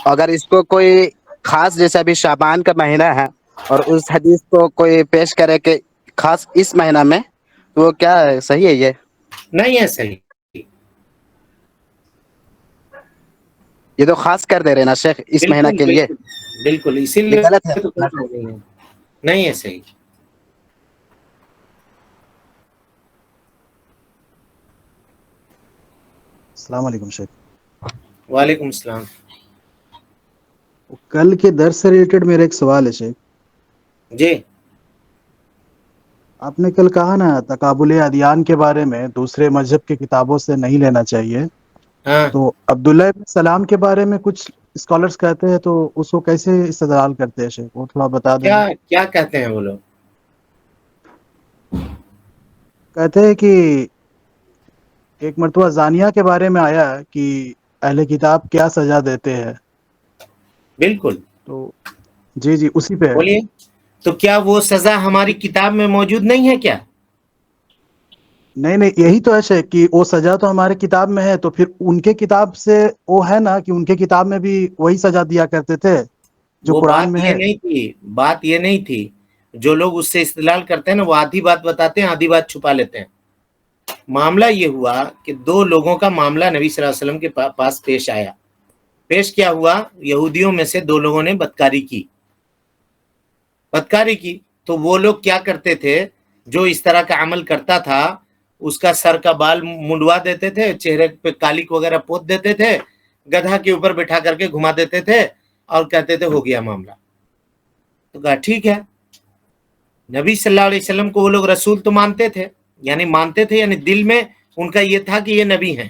اگر اس کو کوئی خاص، جیسے ابھی شعبان کا مہینہ ہے، اور اس حدیث کو کوئی پیش کرے کہ خاص اس مہینہ میں، تو وہ کیا ہے؟ صحیح ہے یہ؟ نہیں ہے صحیح. یہ تو خاص کر دے رہے نا شیخ اس مہینہ کے لیے. بالکل اسی یہ لیے غلط ہے. نہیں ہے صحیح. السلام علیکم شیخ. وعلیکم السلام. کل کے درس سے ریلیٹڈ میرا ایک سوال ہے شیخ. جی. آپ نے کل کہا نا تقابل ادیان کے بارے میں دوسرے مذہب کی کتابوں سے نہیں لینا چاہیے. ہاں. تو عبداللہ ابن سلام کے بارے میں کچھ اسکالرس کہتے ہیں، تو اس کو کیسے استدلال کرتے ہیں شیخ؟ وہ تھوڑا بتا دیں. کیا کہتے ہیں وہ لوگ؟ کہتے ہیں کہ ایک مرتبہ زانیہ کے بارے میں آیا کہ اہل کتاب کیا سزا دیتے ہیں. بالکل. تو جی اسی پہ. بولیے. تو کیا وہ سزا ہماری کتاب میں موجود نہیں ہے کیا؟ نہیں، یہی تو ہے شیخ کہ وہ سزا تو ہمارے کتاب میں ہے، تو پھر ان کے کتاب سے وہ ہے نا کہ ان کے کتاب میں بھی وہی سزا دیا کرتے تھے جو وہ قرآن میں ہے. بات یہ نہیں تھی. جو لوگ اس سے استدلال کرتے ہیں نا، وہ آدھی بات بتاتے ہیں، آدھی بات چھپا لیتے ہیں. معاملہ یہ ہوا کہ 2 لوگوں کا معاملہ نبی صلی اللہ علیہ وسلم کے پاس پیش آیا. پیش کیا ہوا؟ یہودیوں میں سے 2 لوگوں نے بدکاری کی. تو وہ لوگ کیا کرتے تھے؟ جو اس طرح کا عمل کرتا تھا اس کا سر کا بال منڈوا دیتے تھے، چہرے پہ کالک وغیرہ پوت دیتے تھے، گدھا کے اوپر بٹھا کر کے گھما دیتے تھے اور کہتے تھے ہو گیا معاملہ. تو کہا ٹھیک ہے. نبی صلی اللہ علیہ وسلم کو وہ لوگ رسول تو مانتے تھے، یعنی دل میں ان کا یہ تھا کہ یہ نبی ہیں،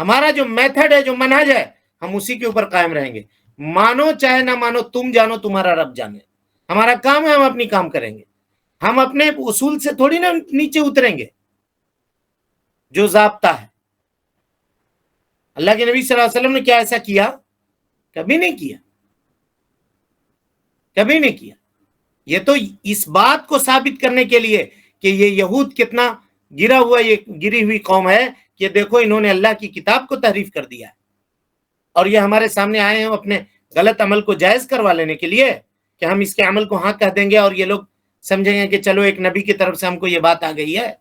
ہمارا جو میتھڈ ہے، جو منہج ہے، ہم اسی کے اوپر قائم رہیں گے. مانو چاہے نہ مانو، تم جانو تمہارا رب جانے. ہمارا کام ہے، ہم اپنی کام کریں گے. ہم اپنے اصول سے تھوڑی نا نیچے اتریں گے. جو ضابطہ ہے، اللہ کے نبی صلی اللہ علیہ وسلم نے کیا ایسا کیا؟ کبھی نہیں کیا، کبھی نہیں کیا. یہ تو اس بات کو ثابت کرنے کے لیے کہ یہ یہود کتنا گرا ہوا، یہ گری ہوئی قوم ہے کہ دیکھو انہوں نے اللہ کی کتاب کو تحریف کر دیا ہے، اور یہ ہمارے سامنے آئے ہیں اپنے غلط عمل کو جائز کروا لینے کے لیے کہ ہم اس کے عمل کو ہاں کہہ دیں گے اور یہ لوگ سمجھیں گے کہ چلو ایک نبی کی طرف سے ہم کو یہ بات آ گئی ہے.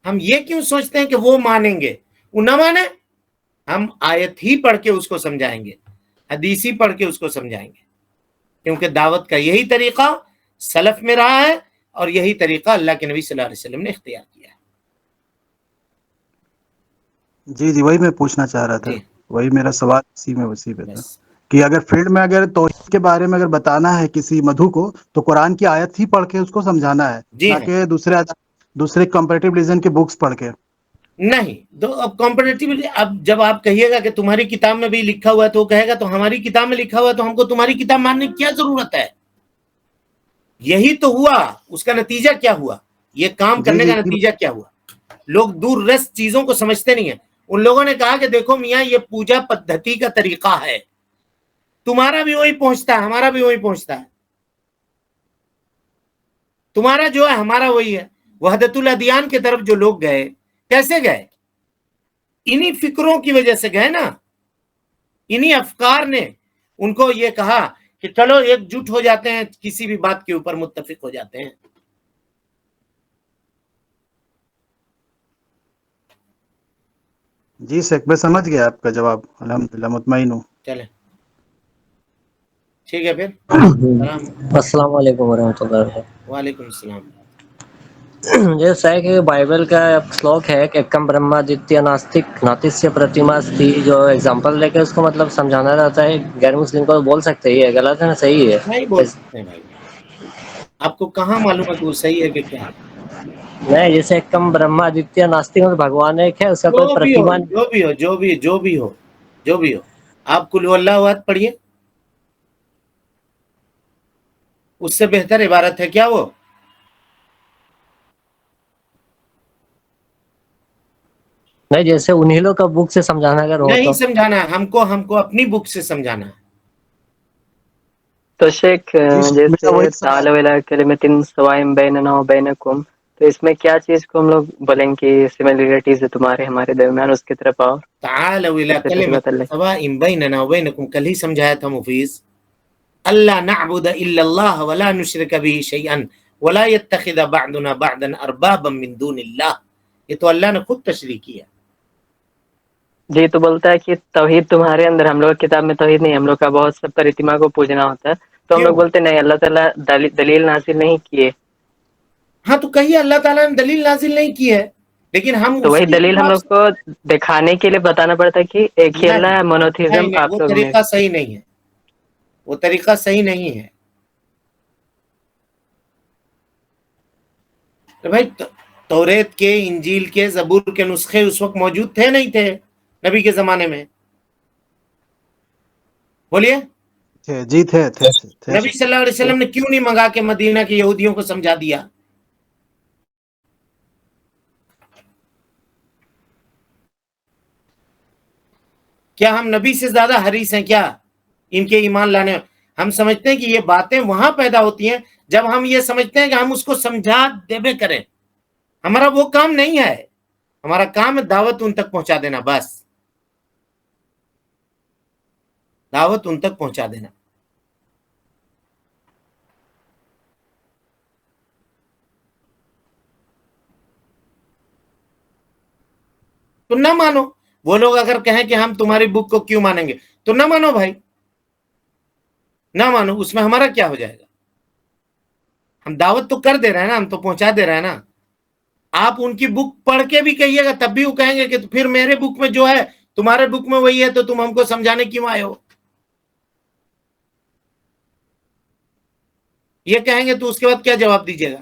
ہم یہ کیوں سوچتے ہیں کہ وہ مانیں گے؟ وہ نہ مانے، ہم آیت ہی پڑھ کے اس کو سمجھائیں گے، حدیث ہی پڑھ کے اس کو سمجھائیں گے، کیونکہ دعوت کا یہی طریقہ سلف میں رہا ہے اور یہی طریقہ اللہ کے نبی صلی اللہ علیہ وسلم نے اختیار کیا ہے. جی وہی میں پوچھنا چاہ رہا تھا، جی وہی میرا سوال اسی پہ تھا بس. کہ اگر فیلڈ میں اگر توحید کے بارے میں اگر بتانا ہے کسی مدھو کو تو قرآن کی آیت ہی پڑھ کے اس کو سمجھانا ہے، جی نہ ہاں. کہ دوسرے کمپیریٹیو ریلیجن کے بکس پڑھ کے. نہیں تو اب کمپیریٹیولی، اب جب آپ کہیے گا کہ تمہاری کتاب میں بھی لکھا ہوا ہے تو وہ کہے گا تو ہماری کتاب میں لکھا ہوا ہے تو ہم کو تمہاری کتاب ماننے کی کیا ضرورت ہے؟ یہی تو ہوا. اس کا نتیجہ کیا ہوا؟ یہ کام کرنے کا نتیجہ کیا ہوا؟ لوگ دور رس چیزوں کو سمجھتے نہیں ہیں. ان لوگوں نے کہا کہ دیکھو میاں، یہ پوجا پدھتی کا طریقہ ہے، تمہارا بھی وہی پہنچتا ہے، ہمارا بھی وہی پہنچتا ہے. تمہارا جو ہے ہمارا وہی ہے. وحدت الادیان کی طرف جو لوگ گئے، کیسے گئے؟ انہی فکروں کی وجہ سے گئے نا. انہی افکار نے ان کو یہ کہا کہ چلو ایک جٹ ہو جاتے ہیں، کسی بھی بات کے اوپر متفق ہو جاتے ہیں. جی شیخ، میں سمجھ گیا آپ کا جواب، الحمدللہ مطمئن ہوں. چلیں ٹھیک ہے پھر. السلام علیکم ورحمۃ اللہ وبرکاتہ. وعلیکم السلام. جیسا ہے کہ بائبل کا شلوک ہے کہ ایکم برہمادتیہ ناستک ناتسیہ پرتیماستی، جو ایگزامپل لے کے اس کو مطلب سمجھانا رہتا ہے غیر مسلم کو، بول سکتے ہیں یہ غلط ہے نا صحیح ہے؟ نہیں بول سکتے ہیں بھائی. آپ کو کہاں معلوم ہے کہ وہ صحیح ہے کہ کیا ہے؟ نہیں، جیسے ایکم برہمادتیہ ناستک میں بھگوان ایک ہے، اس کا کوئی جو بھی ہو، پرتیما. جو بھی ہو، جو بھی جو بھی ہو، جو بھی ہو، آپ کل اللہ احد پڑھیے. اس سے بہتر عبارت ہے کیا وہ؟ نہیں، جیسے انہی لوگ کا بک سے سمجھانا اگر ہو نہیں تو. سمجھانا ہے ہم کو اپنی بک سے سمجھانا ہے. تو شیخ جی میرا جیسے وہی سوال. تعالی ولا کلمۃ سواء بیننا و بینکم، تو اس میں کیا چیز کو ہم لوگ بولیں کہ سملیرٹیز ہے تمہارے ہمارے درمیان، اس کی طرف آؤ. تعالوا الی اس سے پہلے کلمۃ بتا لیں. سواء بیننا وبینکم، کل ہی سمجھایا تھا مفیز. اللہ نعبد الا اللہ ولا نشرک به شیئا ولا يتخذ بعضنا بعضا اربابا من دون اللہ. یہ تو اللہ نے خود تشریح کیا. جی تو بولتا ہے کہ توحید تمہارے اندر، ہم لوگ کتاب میں توحید نہیں، ہم لوگ کا بہت سب پرتما کو پوجنا ہوتا ہے. تو ہم کیوں؟ لوگ بولتے نہیں، اللہ تعالیٰ دلیل نازل نہیں کیے. ہاں تو کہیے اللہ تعالیٰ نے دلیل نازل نہیں کی ہے، لیکن ہم تو اس وہی کے دلیل ہم اعتبار لوگ سے کو دکھانے کے لیے بتانا پڑتا ہے کہ ایک ہی اللہ نہیں ہے، مونوتھیزم نہیں نہیں، آپ وہ لوگ میں. طریقہ صحیح نہیں ہے، وہ طریقہ صحیح نہیں ہے. تو بھائی توریت کے، انجیل کے، زبور کے نسخے اس وقت موجود تھے نہیں تھے نبی کے زمانے میں؟ بولیے. جی تھے نبی صلی اللہ علیہ وسلم نے کیوں نہیں منگا کے مدینہ کے یہودیوں کو سمجھا دیا؟ کیا ہم نبی سے زیادہ حریص ہیں کیا ان کے ایمان لانے؟ ہم سمجھتے ہیں کہ یہ باتیں وہاں پیدا ہوتی ہیں جب ہم یہ سمجھتے ہیں کہ ہم اس کو سمجھا دیبے کریں. ہمارا وہ کام نہیں ہے. ہمارا کام ہے دعوت ان تک پہنچا دینا، بس دعوت ان تک پہنچا دینا. تو نہ مانو. وہ لوگ اگر کہیں کہ ہم تمہاری بک کو کیوں مانیں گے، تو نہ مانو بھائی، نہ مانو. اس میں ہمارا کیا ہو جائے گا؟ ہم دعوت تو کر دے رہے ہیں نا، ہم تو پہنچا دے رہے ہیں نا. آپ ان کی بک پڑھ کے بھی کہیے گا تب بھی وہ کہیں گے کہ پھر میرے بک میں جو ہے تمہارے بک میں وہی ہے، تو تم ہم کو سمجھانے کیوں آئے ہو؟ یہ کہیں گے تو اس کے بعد کیا جواب دیجیے گا؟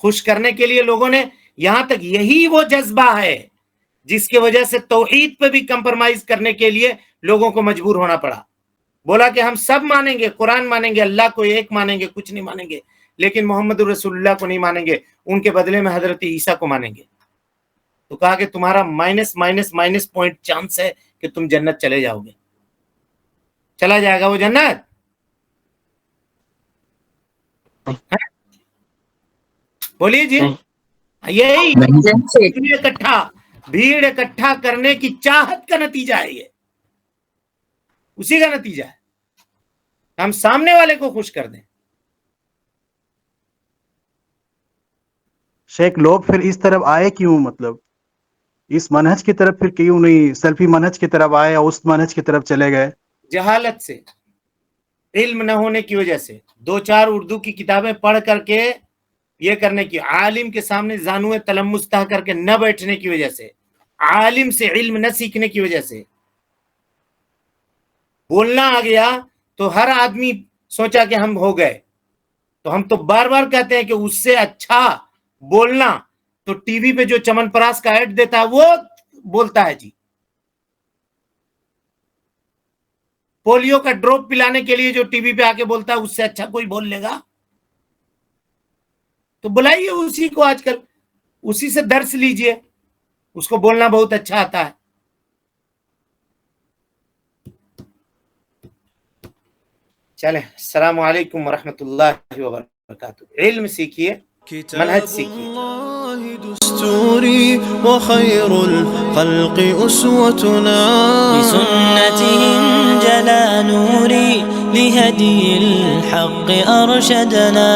خوش کرنے کے لیے لوگوں نے، یہاں تک یہی وہ جذبہ ہے جس کی وجہ سے توحید پہ بھی کمپرمائز کرنے کے لیے لوگوں کو مجبور ہونا پڑا. بولا کہ ہم سب مانیں گے، قرآن مانیں گے، اللہ کو ایک مانیں گے، کچھ نہیں مانیں گے، لیکن محمد رسول اللہ کو نہیں مانیں گے، ان کے بدلے میں حضرت عیسیٰ کو مانیں گے. تو کہا کہ تمہارا مائنس پوائنٹ چانس ہے کہ تم جنت چلے جاؤ گے. چلا جائے گا وہ جنت؟ بولیے جی. یہی بھیڑ اکٹھا کرنے کی چاہت کا نتیجہ ہے، یہ اسی کا نتیجہ ہے. ہم سامنے والے کو خوش کر دیں. شیخ لوگ پھر اس طرف آئے کیوں؟ مطلب اس منہج کی طرف پھر کیوں نہیں سلفی منہج کی طرف آئے اور اس منہج کی طرف چلے گئے؟ جہالت سے، علم نہ ہونے کی وجہ سے، 2-4 اردو کی کتابیں پڑھ کر کے یہ کرنے کی، عالم کے سامنے زانوے تلمس تہ کر کے نہ بیٹھنے کی وجہ سے، عالم سے علم نہ سیکھنے کی وجہ سے بولنا آ گیا تو ہر آدمی سوچا کہ ہم ہو گئے. تو ہم تو بار بار کہتے ہیں کہ اس سے اچھا بولنا تو ٹی وی پہ جو چمن پراس کا ایڈ دیتا ہے وہ بولتا ہے جی. پولیو کا ڈراپ پلانے کے لیے جو ٹی وی پہ آ کے بولتا ہے اس سے اچھا کوئی بول لے گا؟ تو بلائیے اسی کو، آج کل اسی سے درس لیجئے، اس کو بولنا بہت اچھا آتا ہے. چلیں، السلام علیکم ورحمۃ اللہ وبرکاتہ. علم سیکھیے، منہج سیکھیے. دستوري وخير الخلق أسوتنا بسنتهم جلا نوري لهدي الحق أرشدنا